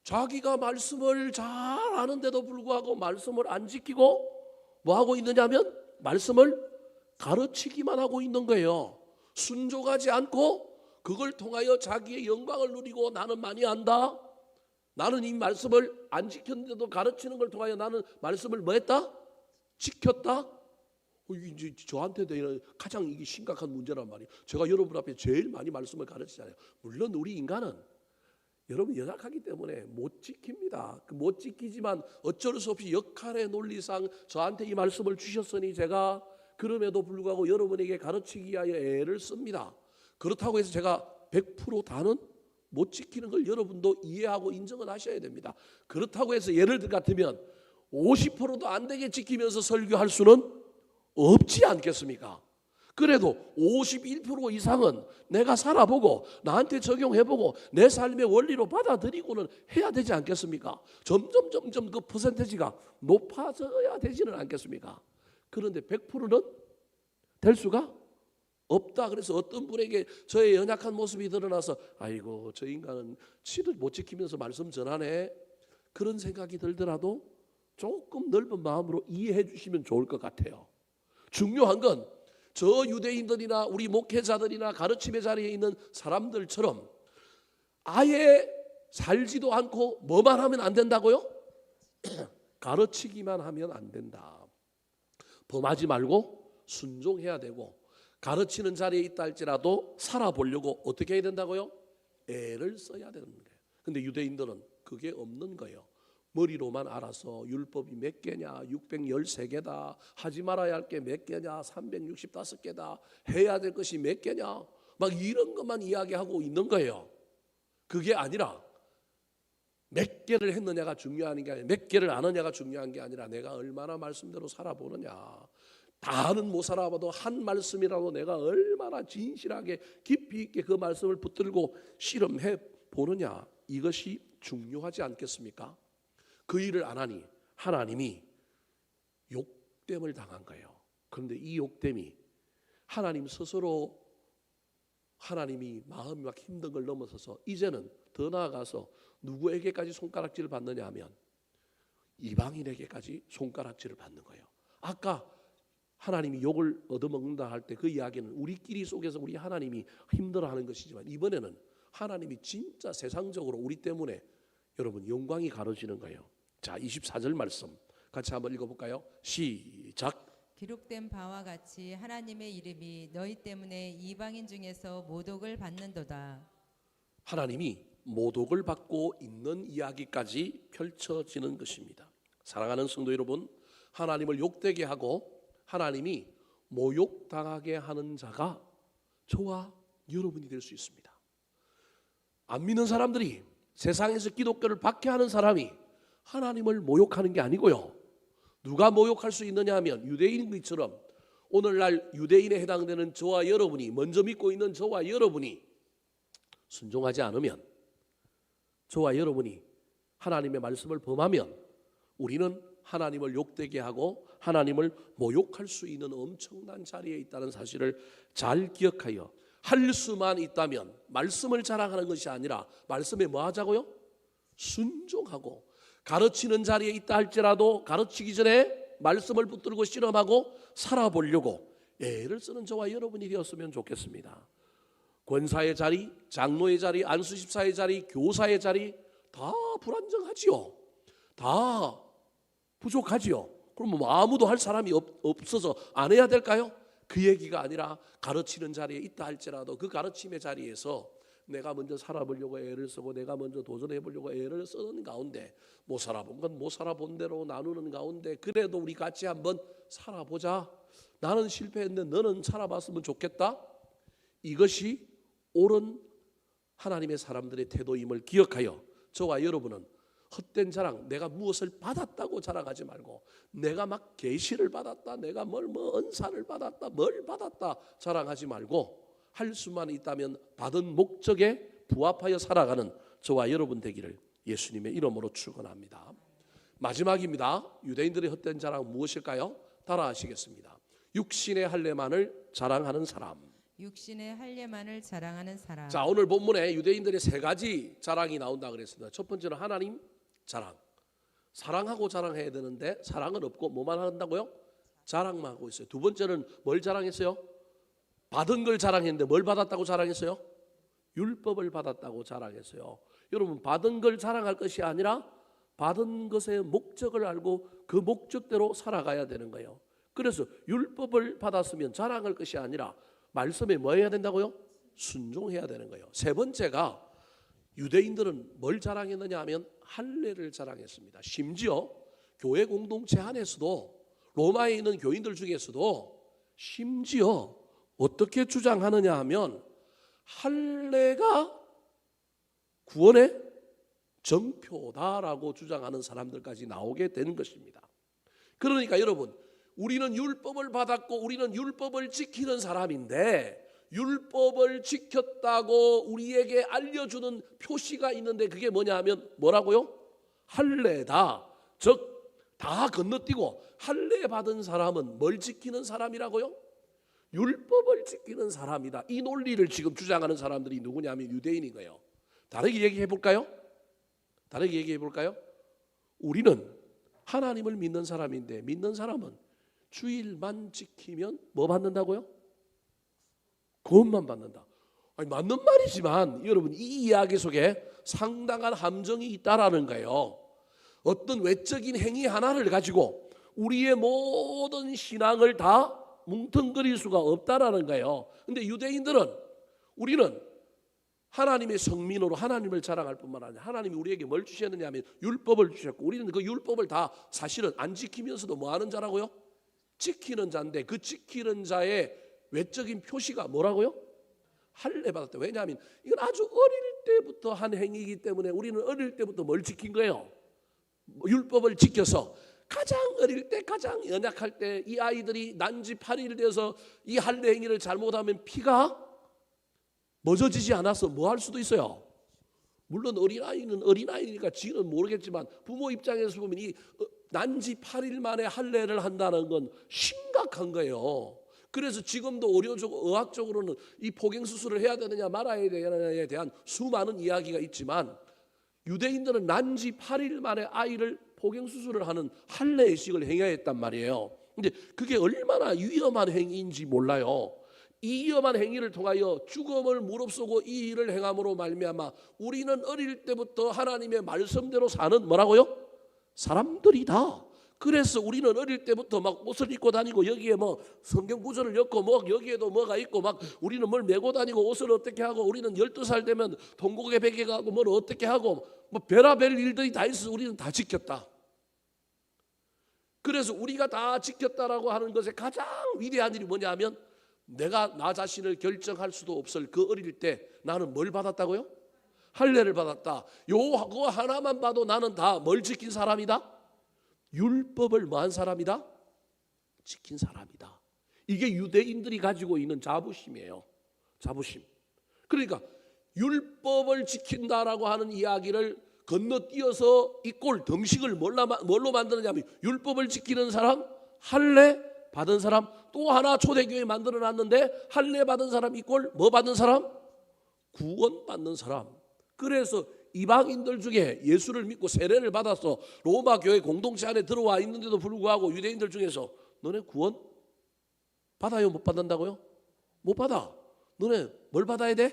자기가 말씀을 잘 아는데도 불구하고 말씀을 안 지키고 뭐 하고 있느냐면 말씀을 가르치기만 하고 있는 거예요. 순종하지 않고 그걸 통하여 자기의 영광을 누리고 나는 많이 안다. 나는 이 말씀을 안 지켰는데도 가르치는 걸 통하여 나는 말씀을 뭐 했다? 지켰다? 이제 저한테 대한 가장 이게 심각한 문제란 말이에요. 제가 여러분 앞에 제일 많이 말씀을 가르치잖아요. 물론 우리 인간은 여러분 연약하기 때문에 못 지킵니다. 못 지키지만 어쩔 수 없이 역할의 논리상 저한테 이 말씀을 주셨으니 제가 그럼에도 불구하고 여러분에게 가르치기 위하여 애를 씁니다. 그렇다고 해서 제가 100% 다는 못 지키는 걸 여러분도 이해하고 인정을 하셔야 됩니다. 그렇다고 해서 예를 들 같으면 50%도 안 되게 지키면서 설교할 수는 없지 않겠습니까? 그래도 51% 이상은 내가 살아보고 나한테 적용해보고 내 삶의 원리로 받아들이고는 해야 되지 않겠습니까? 점점 그 퍼센테이지가 높아져야 되지는 않겠습니까? 그런데 100%는 될 수가 없다. 그래서 어떤 분에게 저의 연약한 모습이 드러나서 아이고 저 인간은 치를 못 지키면서 말씀 전하네 그런 생각이 들더라도 조금 넓은 마음으로 이해해 주시면 좋을 것 같아요. 중요한 건 저 유대인들이나 우리 목회자들이나 가르침의 자리에 있는 사람들처럼 아예 살지도 않고 뭐만 하면 안 된다고요? 가르치기만 하면 안 된다. 범하지 말고 순종해야 되고 가르치는 자리에 있다 할지라도 살아보려고 어떻게 해야 된다고요? 애를 써야 되는 거예요. 근데 유대인들은 그게 없는 거예요. 머리로만 알아서 율법이 몇 개냐 613개다 하지 말아야 할 게 몇 개냐 365개다 해야 될 것이 몇 개냐 막 이런 것만 이야기하고 있는 거예요. 그게 아니라 몇 개를 했느냐가 중요한 게 아니라 몇 개를 아느냐가 중요한 게 아니라 내가 얼마나 말씀대로 살아보느냐. 다는 못 살아봐도 한 말씀이라도 내가 얼마나 진실하게 깊이 있게 그 말씀을 붙들고 실험해 보느냐. 이것이 중요하지 않겠습니까? 그 일을 안 하니 하나님이 욕됨을 당한 거예요. 그런데 이 욕됨이 하나님 스스로 하나님이 마음이 막 힘든 걸 넘어서서 이제는 더 나아가서 누구에게까지 손가락질을 받느냐 하면 이방인에게까지 손가락질을 받는 거예요. 아까 하나님이 욕을 얻어먹는다 할 때 그 이야기는 우리끼리 속에서 우리 하나님이 힘들어하는 것이지만 이번에는 하나님이 진짜 세상적으로 우리 때문에 여러분 영광이 가려지는 거예요. 자 24절 말씀 같이 한번 읽어볼까요? 시작. 기록된 바와 같이 하나님의 이름이 너희 때문에 이방인 중에서 모독을 받는도다. 하나님이 모독을 받고 있는 이야기까지 펼쳐지는 것입니다. 사랑하는 성도 여러분, 하나님을 욕되게 하고 하나님이 모욕당하게 하는 자가 저와 여러분이 될 수 있습니다. 안 믿는 사람들이 세상에서 기독교를 박해하는 사람이 하나님을 모욕하는 게 아니고요. 누가 모욕할 수 있느냐 하면 유대인들처럼 오늘날 유대인에 해당되는 저와 여러분이 먼저 믿고 있는 저와 여러분이 순종하지 않으면 저와 여러분이 하나님의 말씀을 범하면 우리는 하나님을 욕되게 하고 하나님을 모욕할 수 있는 엄청난 자리에 있다는 사실을 잘 기억하여 할 수만 있다면 말씀을 자랑하는 것이 아니라 말씀에 뭐 하자고요? 순종하고 가르치는 자리에 있다 할지라도 가르치기 전에 말씀을 붙들고 실험하고 살아보려고 애를 쓰는 저와 여러분이 되었으면 좋겠습니다. 권사의 자리, 장로의 자리, 안수집사의 자리, 교사의 자리 다 불안정하지요. 다 부족하지요. 그럼 뭐 아무도 할 사람이 없어서 안 해야 될까요? 그 얘기가 아니라 가르치는 자리에 있다 할지라도 그 가르침의 자리에서 내가 먼저 살아보려고 애를 쓰고 내가 먼저 도전해보려고 애를 쓰는 가운데 못 살아본 건 못 살아본 대로 나누는 가운데 그래도 우리 같이 한번 살아보자. 나는 실패했는데 너는 살아봤으면 좋겠다. 이것이 옳은 하나님의 사람들의 태도임을 기억하여 저와 여러분은 헛된 자랑, 내가 무엇을 받았다고 자랑하지 말고 내가 막 계시를 받았다, 내가 뭐 은사를 받았다, 뭘 받았다 자랑하지 말고 할 수만 있다면 받은 목적에 부합하여 살아가는 저와 여러분 되기를 예수님의 이름으로 축원합니다. 마지막입니다. 유대인들의 헛된 자랑 무엇일까요? 따라하시겠습니다. 육신의 할례만을 자랑하는 사람. 육신의 할례만을 자랑하는 사람. 자, 오늘 본문에 유대인들의 세 가지 자랑이 나온다 그랬습니다. 첫 번째는 하나님 자랑. 사랑하고 자랑해야 되는데 사랑은 없고 뭐만 한다고요? 자랑만 하고 있어요. 두 번째는 뭘 자랑했어요? 받은 걸 자랑했는데 뭘 받았다고 자랑했어요? 율법을 받았다고 자랑했어요. 여러분, 받은 걸 자랑할 것이 아니라 받은 것의 목적을 알고 그 목적대로 살아가야 되는 거예요. 그래서 율법을 받았으면 자랑할 것이 아니라 말씀에 뭐 해야 된다고요? 순종해야 되는 거예요. 세 번째가 유대인들은 뭘 자랑했느냐 하면 할례를 자랑했습니다. 심지어 교회 공동체 안에서도 로마에 있는 교인들 중에서도 심지어 어떻게 주장하느냐 하면 할례가 구원의 정표다라고 주장하는 사람들까지 나오게 된 것입니다. 그러니까 여러분, 우리는 율법을 받았고 우리는 율법을 지키는 사람인데 율법을 지켰다고 우리에게 알려주는 표시가 있는데 그게 뭐냐 하면 뭐라고요? 할례다. 즉 다 건너뛰고 할례 받은 사람은 뭘 지키는 사람이라고요? 율법을 지키는 사람이다. 이 논리를 지금 주장하는 사람들이 누구냐면 유대인인 거예요. 다르게 얘기해 볼까요? 다르게 얘기해 볼까요? 우리는 하나님을 믿는 사람인데 믿는 사람은 주일만 지키면 뭐 받는다고요? 구원만 받는다. 아니, 맞는 말이지만 여러분, 이 이야기 속에 상당한 함정이 있다라는 거예요. 어떤 외적인 행위 하나를 가지고 우리의 모든 신앙을 다 뭉텅거릴 수가 없다라는 거예요. 근데 유대인들은 우리는 하나님의 성민으로 하나님을 자랑할 뿐만 아니라 하나님이 우리에게 뭘 주셨느냐 하면 율법을 주셨고 우리는 그 율법을 다 사실은 안 지키면서도 뭐 하는 자라고요? 지키는 자인데 그 지키는 자의 외적인 표시가 뭐라고요? 할례 받았다. 왜냐하면 이건 아주 어릴 때부터 한 행위이기 때문에 우리는 어릴 때부터 뭘 지킨 거예요? 율법을 지켜서 가장 어릴 때 가장 연약할 때 이 아이들이 난지 8일 돼서 이 할례 행위를 잘못하면 피가 멎어지지 않아서 뭐 할 수도 있어요. 물론 어린아이는 어린아이니까 지는 모르겠지만 부모 입장에서 보면 이 난지 8일 만에 할례를 한다는 건 심각한 거예요. 그래서 지금도 의학적으로는 이 포경수술을 해야 되느냐 말아야 되느냐에 대한 수많은 이야기가 있지만 유대인들은 난지 8일 만에 아이를 포경수술을 하는 할례의식을 행해야 했단 말이에요. 근데 그게 얼마나 위험한 행위인지 몰라요. 이 위험한 행위를 통하여 죽음을 무릅쓰고 이 일을 행함으로 말미암아 우리는 어릴 때부터 하나님의 말씀대로 사는 뭐라고요? 사람들이다. 그래서 우리는 어릴 때부터 막 옷을 입고 다니고 여기에 뭐 성경 구절을 엮고 뭐 여기에도 뭐가 있고 막 우리는 뭘 메고 다니고 옷을 어떻게 하고 우리는 12살 되면 동국의 베개 가고 뭘 어떻게 하고 뭐 별의별 일들이 다 있어. 우리는 다 지켰다. 그래서 우리가 다 지켰다라고 하는 것의 가장 위대한 일이 뭐냐 하면 내가 나 자신을 결정할 수도 없을 그 어릴 때 나는 뭘 받았다고요? 할례를 받았다. 그거 하나만 봐도 나는 다 뭘 지킨 사람이다? 율법을 뭐한 사람이다? 지킨 사람이다. 이게 유대인들이 가지고 있는 자부심이에요. 자부심. 그러니까 율법을 지킨다라고 하는 이야기를 건너뛰어서 이 꼴 덤식을 뭘로 만드느냐면 율법을 지키는 사람, 할례 받은 사람, 또 하나 초대교회 만들어놨는데 할례 받은 사람 이 꼴 뭐 받은 사람? 구원 받는 사람. 그래서 이방인들 중에 예수를 믿고 세례를 받아서 로마 교회 공동체 안에 들어와 있는데도 불구하고 유대인들 중에서 너네 구원 받아요? 못 받는다고요? 못 받아. 너네 뭘 받아야 돼?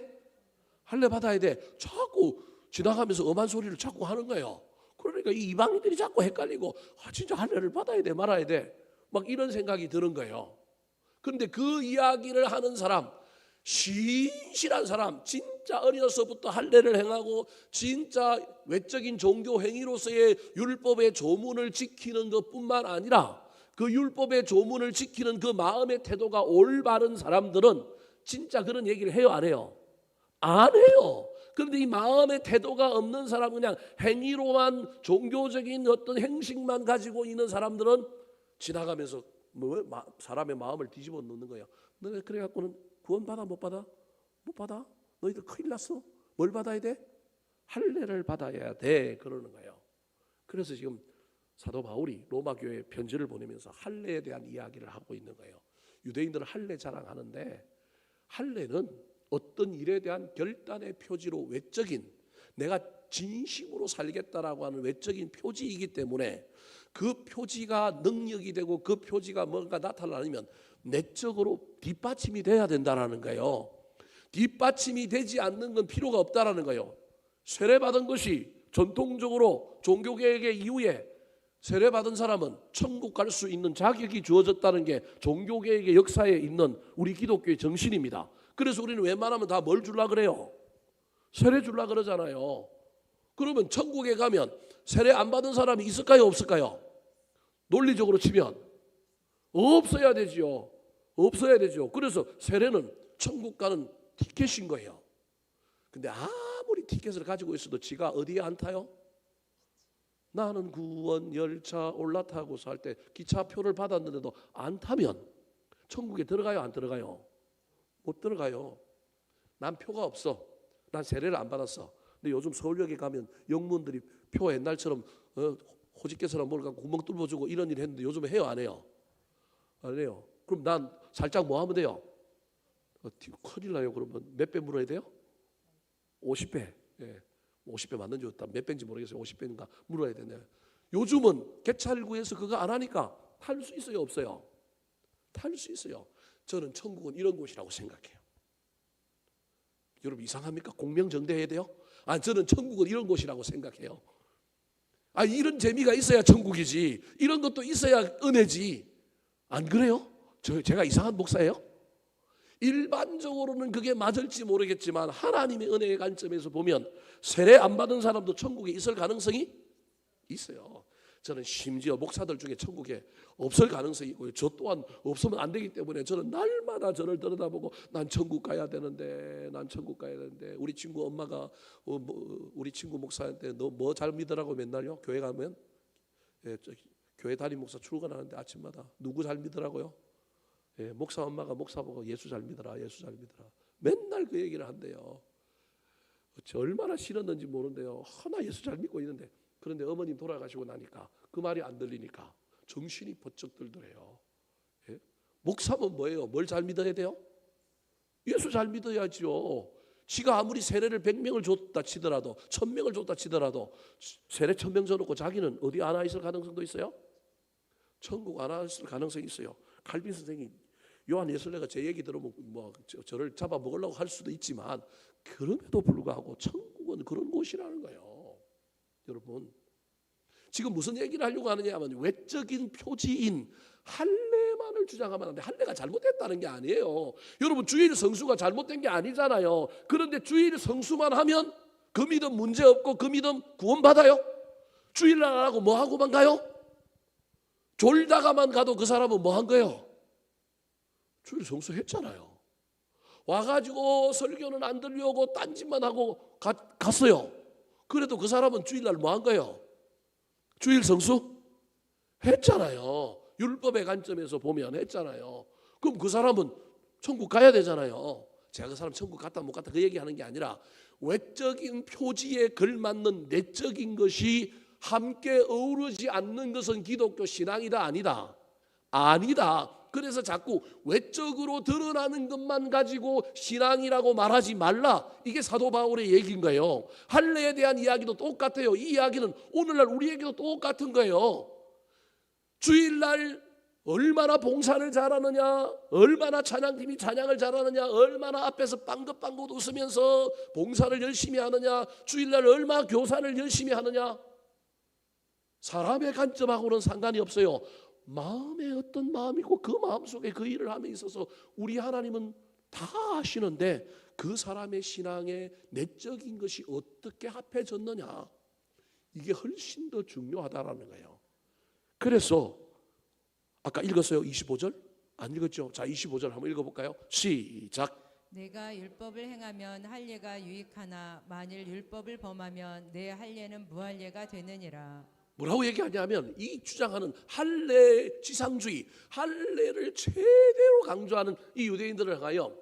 할례 받아야 돼. 자꾸 지나가면서 엄한 소리를 자꾸 하는 거예요. 그러니까 이 이방인들이 자꾸 헷갈리고 진짜 할례를 받아야 돼 말아야 돼 막 이런 생각이 드는 거예요. 그런데 그 이야기를 하는 사람, 신실한 사람, 진짜 어려서부터 할례를 행하고 진짜 외적인 종교 행위로서의 율법의 조문을 지키는 것뿐만 아니라 그 율법의 조문을 지키는 그 마음의 태도가 올바른 사람들은 진짜 그런 얘기를 해요, 안 해요? 안 해요. 그런데 이 마음의 태도가 없는 사람, 그냥 행위로만 종교적인 어떤 행식만 가지고 있는 사람들은 지나가면서 사람의 마음을 뒤집어 놓는 거예요. 너네 그래 갖고는 구원 받아 못 받아? 못 받아? 너희들 큰일 났어. 뭘 받아야 돼? 할례를 받아야 돼 그러는 거예요. 그래서 지금 사도 바울이 로마 교회에 편지를 보내면서 할례에 대한 이야기를 하고 있는 거예요. 유대인들은 할례 자랑하는데 할례는 어떤 일에 대한 결단의 표지로 외적인, 내가 진심으로 살겠다라고 하는 외적인 표지이기 때문에 그 표지가 능력이 되고 그 표지가 뭔가 나타나려면 내적으로 뒷받침이 돼야 된다라는 거예요. 뒷받침이 되지 않는 건 필요가 없다라는 거예요. 세례받은 것이 전통적으로 종교개혁의 이후에 세례받은 사람은 천국 갈 수 있는 자격이 주어졌다는 게 종교개혁의 역사에 있는 우리 기독교의 정신입니다. 그래서 우리는 웬만하면 다 뭘 줄라 그래요? 세례 줄라 그러잖아요. 그러면 천국에 가면 세례 안 받은 사람이 있을까요? 없을까요? 논리적으로 치면 없어야 되지요. 없어야 되죠. 그래서 세례는 천국 가는 티켓인 거예요. 근데 아무리 티켓을 가지고 있어도 지가 어디에 안 타요? 나는 구원 열차 올라타고서 할 때 기차표를 받았는데도 안 타면 천국에 들어가요? 안 들어가요? 못 들어가요. 난 표가 없어. 난 세례를 안 받았어. 근데 요즘 서울역에 가면 영문들이 표 옛날처럼 호집게처럼 뭘 갖고 구멍 뚫어주고 이런 일 했는데 요즘에 해요? 안 해요? 안 해요. 그럼 난 살짝 뭐 하면 돼요? 큰일 나요. 그러면 몇 배 물어야 돼요? 50배. 예. 50배 맞는지 몇 배인지 모르겠어요. 50배인가 물어야 되네. 요즘은 개찰구에서 그거 안 하니까 탈 수 있어요? 없어요? 탈 수 있어요. 저는 천국은 이런 곳이라고 생각해요. 여러분 이상합니까? 공명정대해야 돼요? 저는 천국은 이런 곳이라고 생각해요. 이런 재미가 있어야 천국이지. 이런 것도 있어야 은혜지. 안 그래요? 제가 이상한 목사예요? 일반적으로는 그게 맞을지 모르겠지만 하나님의 은혜의 관점에서 보면 세례 안 받은 사람도 천국에 있을 가능성이 있어요. 저는 심지어 목사들 중에 천국에 없을 가능성이 있고요. 저 또한 없으면 안 되기 때문에 저는 날마다 저를 들여다보고 난 천국 가야 되는데, 난 천국 가야 되는데. 우리 친구 엄마가 우리 친구 목사한테 너 뭐 잘 믿으라고 맨날요? 교회 가면 교회 담임 목사 출근하는데 아침마다 누구 잘 믿으라고요? 목사 엄마가 목사 보고 예수 잘 믿어라, 예수 잘 믿어라. 맨날 그 얘기를 한대요. 얼마나 싫었는지 모르는데요. 하나 예수 잘 믿고 있는데, 그런데 어머님 돌아가시고 나니까 그 말이 안 들리니까 정신이 번쩍 들더래요. 목사면 뭐예요? 뭘 잘 믿어야 돼요? 예수 잘 믿어야죠. 지가 아무리 세례를 100명을 줬다 치더라도 1000명을 줬다 치더라도 세례 1000명 줘놓고 자기는 어디 안 와 있을 가능성도 있어요? 천국 안 와 있을 가능성이 있어요. 칼빈 선생이 요한 예술내가 제 얘기 들으면 저를 잡아먹으려고 할 수도 있지만 그럼에도 불구하고 천국은 그런 곳이라는 거예요. 여러분 지금 무슨 얘기를 하려고 하느냐 하면 외적인 표지인 할례만을 주장하면 안 돼. 할례가 잘못됐다는 게 아니에요. 여러분 주일 성수가 잘못된 게 아니잖아요. 그런데 주일 성수만 하면 그 믿음 문제없고 그 믿음 구원받아요? 주일날 안 하고 뭐 하고만 가요? 졸다가만 가도 그 사람은 뭐 한 거예요? 주일 성수 했잖아요. 와가지고 설교는 안 들려오고 딴짓만 하고 갔어요. 그래도 그 사람은 주일날 뭐 한 거예요? 주일 성수 했잖아요. 율법의 관점에서 보면 했잖아요. 그럼 그 사람은 천국 가야 되잖아요. 제가 그 사람 천국 갔다 못 갔다 그 얘기하는 게 아니라 외적인 표지에 걸맞는 내적인 것이 함께 어우러지 않는 것은 기독교 신앙이다 아니다? 아니다. 그래서 자꾸 외적으로 드러나는 것만 가지고 신앙이라고 말하지 말라. 이게 사도 바울의 얘기인 거예요. 할례에 대한 이야기도 똑같아요. 이 이야기는 오늘날 우리에게도 똑같은 거예요. 주일날 얼마나 봉사를 잘하느냐, 얼마나 찬양팀이 찬양을 잘하느냐, 얼마나 앞에서 빵긋빵긋 웃으면서 봉사를 열심히 하느냐, 주일날 얼마나 교사를 열심히 하느냐, 사람의 관점하고는 상관이 없어요. 마음에 어떤 마음이고 그 마음 속에 그 일을 함에 있어서 우리 하나님은 다 아시는데 그 사람의 신앙의 내적인 것이 어떻게 합해졌느냐, 이게 훨씬 더 중요하다라는 거예요. 그래서 아까 읽었어요. 25절? 안 읽었죠? 자, 25절 한번 읽어볼까요? 시작. 내가 율법을 행하면 할례가 유익하나 만일 율법을 범하면 내 할례는 무할례가 되느니라. 뭐라고 얘기하냐면 이 주장하는 할례 지상주의, 할례를 최대로 강조하는 이 유대인들을 향하여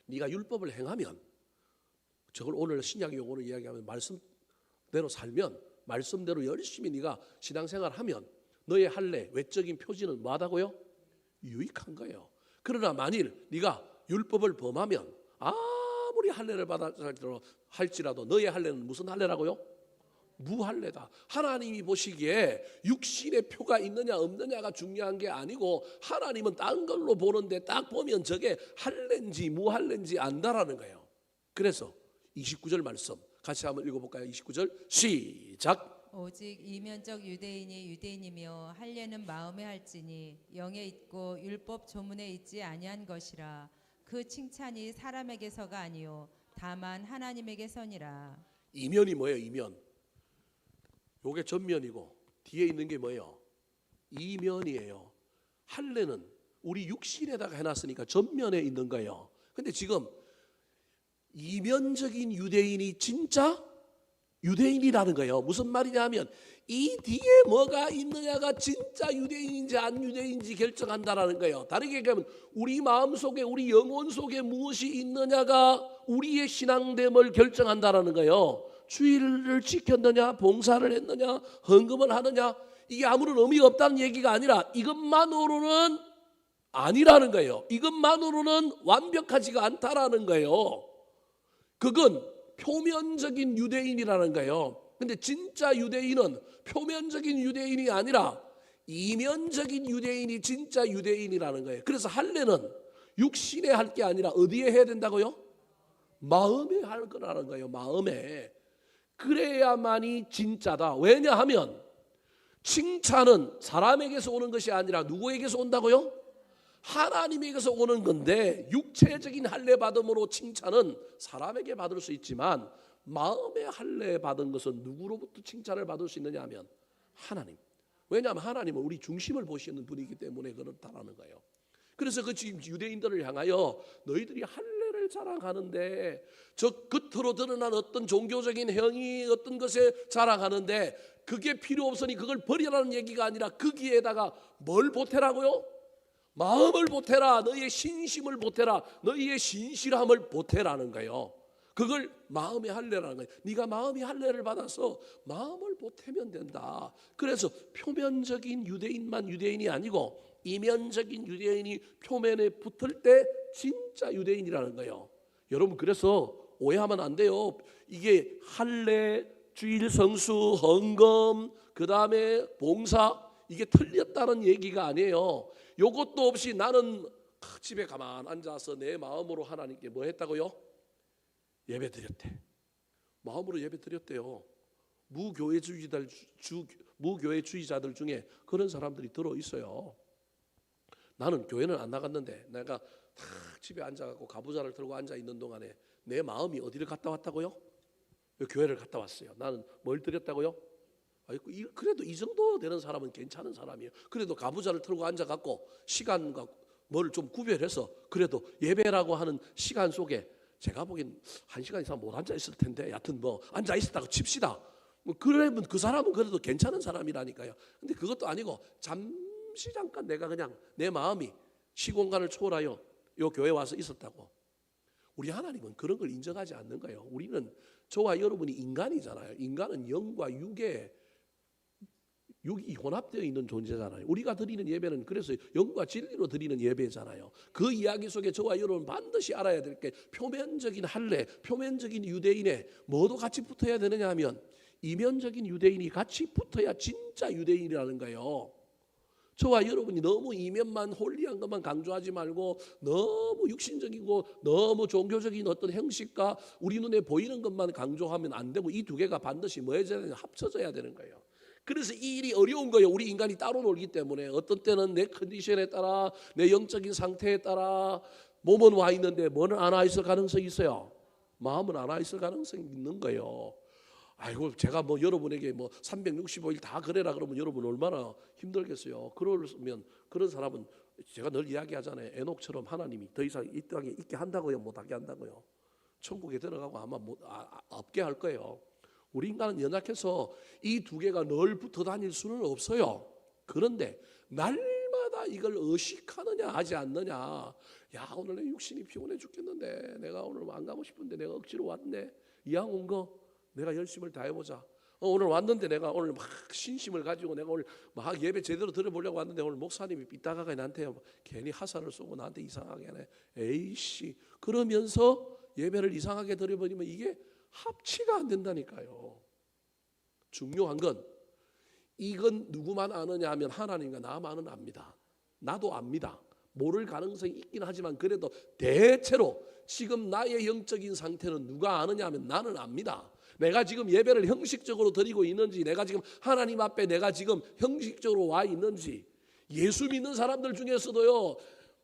네가 율법을 행하면, 저걸 오늘 신약의 용어로 이야기하면 말씀대로 살면, 말씀대로 열심히 네가 신앙생활하면 너의 할례 외적인 표지는 뭐하다고요? 유익한 거예요. 그러나 만일 네가 율법을 범하면 아무리 할례를 받아 할지라도 너의 할례는 무슨 할례라고요? 무할례다. 하나님이 보시기에 육신의 표가 있느냐 없느냐가 중요한 게 아니고 하나님은 딴 걸로 보는데 딱 보면 저게 할례인지 무할례인지 안다라는 거예요. 그래서 29절 말씀 같이 한번 읽어볼까요? 29절 시작. 오직 이면적 유대인이 유대인이며 할례는 마음에 할지니 영에 있고 율법 조문에 있지 아니한 것이라. 그 칭찬이 사람에게서가 아니요 다만 하나님에게서니라. 이면이 뭐예요? 이면. 요게 전면이고 뒤에 있는 게 뭐예요? 이면이에요. 할례는 우리 육신에다가 해놨으니까 전면에 있는 거예요. 근데 지금 이면적인 유대인이 진짜 유대인이라는 거예요. 무슨 말이냐 하면 이 뒤에 뭐가 있느냐가 진짜 유대인인지 안 유대인인지 결정한다라는 거예요. 다르게 얘기하면 우리 마음속에, 우리 영혼 속에 무엇이 있느냐가 우리의 신앙됨을 결정한다라는 거예요. 주일을 지켰느냐, 봉사를 했느냐, 헌금을 하느냐, 이게 아무런 의미가 없다는 얘기가 아니라 이것만으로는 아니라는 거예요. 이것만으로는 완벽하지가 않다라는 거예요. 그건 표면적인 유대인이라는 거예요. 근데 진짜 유대인은 표면적인 유대인이 아니라 이면적인 유대인이 진짜 유대인이라는 거예요. 그래서 할례는 육신에 할 게 아니라 어디에 해야 된다고요? 마음에 할 거라는 거예요. 마음에. 그래야만이 진짜다. 왜냐하면 칭찬은 사람에게서 오는 것이 아니라 누구에게서 온다고요? 하나님에게서 오는 건데 육체적인 할례 받음으로 칭찬은 사람에게 받을 수 있지만 마음의 할례 받은 것은 누구로부터 칭찬을 받을 수 있느냐 하면 하나님. 왜냐하면 하나님은 우리 중심을 보시는 분이기 때문에 그렇다라는 거예요. 그래서 그 지금 유대인들을 향하여 너희들이 할례를 자랑하는데 저 겉으로 드러난 어떤 종교적인 행위 어떤 것에 자랑하는데 그게 필요 없으니 그걸 버리라는 얘기가 아니라 거기에다가 뭘 보태라고요? 마음을 보태라. 너희의 신심을 보태라. 너희의 신실함을 보태라는 거예요. 그걸 마음의 할례라는 거예요. 네가 마음의 할례를 받아서 마음을 보태면 된다. 그래서 표면적인 유대인만 유대인이 아니고 이면적인 유대인이 표면에 붙을 때 진짜 유대인이라는 거예요. 여러분 그래서 오해하면 안 돼요. 이게 할례, 주일 성수, 헌금, 그 다음에 봉사 이게 틀렸다는 얘기가 아니에요. 요것도 없이 나는 집에 가만 앉아서 내 마음으로 하나님께 뭐 했다고요? 예배 드렸대. 마음으로 예배 드렸대요. 무교회주의자들 중에 그런 사람들이 들어있어요. 나는 교회는 안 나갔는데 내가 탁 집에 앉아갖고 가부좌를 들고 앉아있는 동안에 내 마음이 어디를 갔다 왔다고요? 교회를 갔다 왔어요. 나는 뭘 드렸다고요? 그래도 이 정도 되는 사람은 괜찮은 사람이에요. 그래도 가부좌를 틀고 앉아갖고 시간과 뭘 좀 구별해서 그래도 예배라고 하는 시간 속에 제가 보기엔 1시간 이상 못 앉아 있을 텐데 여하튼 뭐 앉아 있었다고 칩시다. 그러면 그 사람은 그래도 괜찮은 사람이라니까요. 근데 그것도 아니고 잠시 잠깐 내가 그냥 내 마음이 시공간을 초월하여 요 교회 와서 있었다고. 우리 하나님은 그런 걸 인정하지 않는 거예요. 우리는 저와 여러분이 인간이잖아요. 인간은 영과 육이 혼합되어 있는 존재잖아요. 우리가 드리는 예배는 그래서 영과 진리로 드리는 예배잖아요. 그 이야기 속에 저와 여러분 반드시 알아야 될 게 표면적인 할례, 표면적인 유대인에 뭐도 같이 붙어야 되느냐 하면 이면적인 유대인이 같이 붙어야 진짜 유대인이라는 거예요. 저와 여러분이 너무 이면만 홀리한 것만 강조하지 말고 너무 육신적이고 너무 종교적인 어떤 형식과 우리 눈에 보이는 것만 강조하면 안 되고 이 두 개가 반드시 뭐 해야 되느냐 합쳐져야 되는 거예요. 그래서 이 일이 어려운 거예요. 우리 인간이 따로 놀기 때문에 어떤 때는 내 컨디션에 따라 내 영적인 상태에 따라 몸은 와 있는데 뭐는 안 와 있을 가능성이 있어요. 마음은 안 와 있을 가능성이 있는 거예요. 아이고 제가 뭐 여러분에게 뭐 365일 다 그래라 그러면 여러분 얼마나 힘들겠어요. 그러면 그런 사람은 제가 늘 이야기하잖아요. 에녹처럼 하나님이 더 이상 이 땅에 있게 한다고요, 못하게 한다고요. 천국에 들어가고 아마 없게 할 거예요. 우리 인간은 연약해서 이 두 개가 늘 붙어 다닐 수는 없어요. 그런데 날마다 이걸 의식하느냐 하지 않느냐. 야 오늘 내 육신이 피곤해 죽겠는데 내가 오늘 안 가고 싶은데 내가 억지로 왔네. 이왕 온 거 내가 열심을 다해보자. 오늘 왔는데 내가 오늘 막 신심을 가지고 내가 오늘 막 예배 제대로 들어보려고 왔는데 오늘 목사님이 삐딱하게 나한테 괜히 하사를 쏘고 나한테 이상하게 하네. 에이씨 그러면서 예배를 이상하게 드려버리면 이게 합치가 안 된다니까요. 중요한 건 이건 누구만 아느냐 하면 하나님과 나만은 압니다. 나도 압니다. 모를 가능성이 있긴 하지만 그래도 대체로 지금 나의 영적인 상태는 누가 아느냐 하면 나는 압니다. 내가 지금 예배를 형식적으로 드리고 있는지 내가 지금 하나님 앞에 내가 지금 형식적으로 와 있는지 예수 믿는 사람들 중에서도요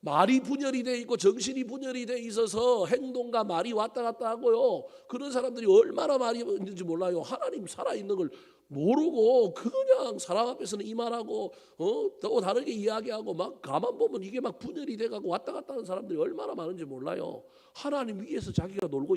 말이 분열이 돼 있고 정신이 분열이 돼 있어서 행동과 말이 왔다 갔다 하고요. 그런 사람들이 얼마나 말이 있는지 몰라요. 하나님 살아있는 걸 모르고 그냥 사람 앞에서는 이 말하고 또 다르게 이야기하고 막 가만 보면 이게 막 분열이 돼가고 왔다 갔다 하는 사람들이 얼마나 많은지 몰라요. 하나님 위에서 자기가 놀고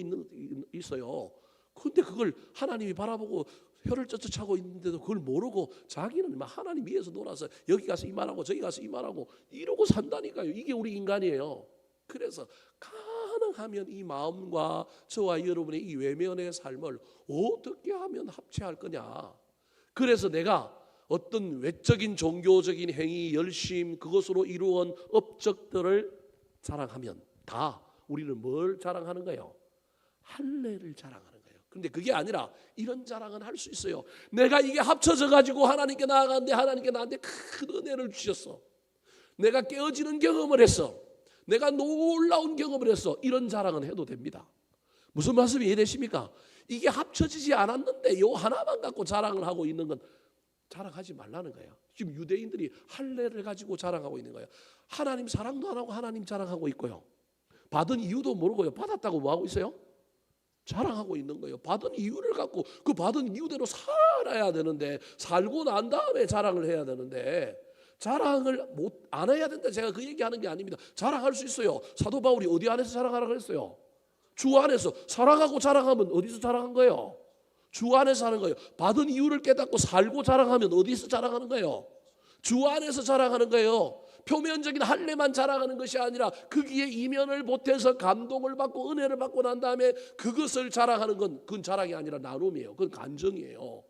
있어요. 근데 그걸 하나님이 바라보고 혀를 쩌쩌차고 있는데도 그걸 모르고 자기는 막 하나님 위에서 놀아서 여기 가서 이 말하고 저기 가서 이 말하고 이러고 산다니까요. 이게 우리 인간이에요. 그래서 가능하면 이 마음과 저와 여러분의 이 외면의 삶을 어떻게 하면 합체할 거냐. 그래서 내가 어떤 외적인 종교적인 행위, 열심 그것으로 이루어온 업적들을 자랑하면 다 우리는 뭘 자랑하는 거예요? 할례를 자랑하는 거예요. 근데 그게 아니라 이런 자랑은 할 수 있어요. 내가 이게 합쳐져 가지고 하나님께 나아가는데 하나님께 나한테 큰 은혜를 주셨어. 내가 깨어지는 경험을 했어. 내가 놀라운 경험을 했어. 이런 자랑은 해도 됩니다. 무슨 말씀이 이해되십니까? 이게 합쳐지지 않았는데 요 하나만 갖고 자랑을 하고 있는 건 자랑하지 말라는 거예요. 지금 유대인들이 할례를 가지고 자랑하고 있는 거예요. 하나님 사랑도 안 하고 하나님 자랑하고 있고요. 받은 이유도 모르고요. 받았다고 뭐 하고 있어요? 자랑하고 있는 거예요. 받은 이유를 갖고 그 받은 이유대로 살아야 되는데 살고 난 다음에 자랑을 해야 되는데 자랑을 안 해야 된다. 제가 그 얘기하는 게 아닙니다. 자랑할 수 있어요. 사도 바울이 어디 안에서 자랑하라고 했어요? 주 안에서. 살아가고 자랑하면 어디서 자랑한 거예요? 주 안에서 하는 거예요. 받은 이유를 깨닫고 살고 자랑하면 어디서 자랑하는 거예요? 주 안에서 자랑하는 거예요. 표면적인 할례만 자랑하는 것이 아니라 거기에 이면을 보태서 감동을 받고 은혜를 받고 난 다음에 그것을 자랑하는 건 그건 자랑이 아니라 나눔이에요. 그건 간증이에요.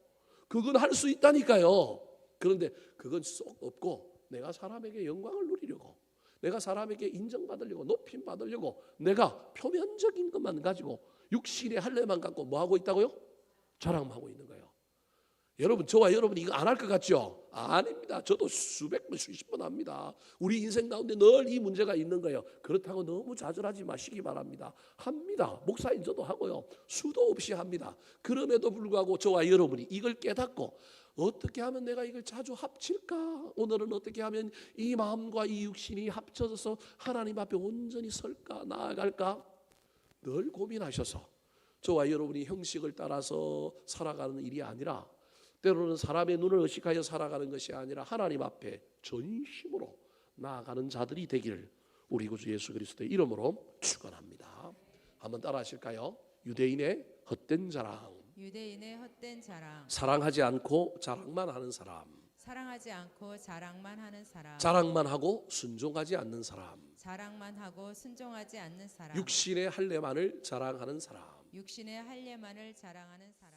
그건 할 수 있다니까요. 그런데 그건 쏙 없고 내가 사람에게 영광을 누리려고 내가 사람에게 인정받으려고 높임 받으려고 내가 표면적인 것만 가지고 육신의 할례만 갖고 뭐 하고 있다고요? 자랑만 하고 있는 거예요. 여러분 저와 여러분이 이거 안 할 것 같죠? 아닙니다. 저도 수백 번 수십 번 합니다. 우리 인생 가운데 늘 이 문제가 있는 거예요. 그렇다고 너무 좌절하지 마시기 바랍니다. 합니다. 목사인 저도 하고요. 수도 없이 합니다. 그럼에도 불구하고 저와 여러분이 이걸 깨닫고 어떻게 하면 내가 이걸 자주 합칠까? 오늘은 어떻게 하면 이 마음과 이 육신이 합쳐져서 하나님 앞에 온전히 설까? 나아갈까? 늘 고민하셔서 저와 여러분이 형식을 따라서 살아가는 일이 아니라 때로는 사람의 눈을 의식하여 살아가는 것이 아니라 하나님 앞에 전심으로 나아가는 자들이 되기를 우리 구주 예수 그리스도의 이름으로 축원합니다. 한번 따라 하실까요? 유대인의 헛된 자랑. 유대인의 헛된 자랑. 사랑하지 않고 자랑만 하는 사람. 사랑하지 않고 자랑만 하는 사람. 자랑만 하고 순종하지 않는 사람. 자랑만 하고 순종하지 않는 사람. 육신의 할례만을 자랑하는 사람. 육신의 할례만을 자랑하는 사람.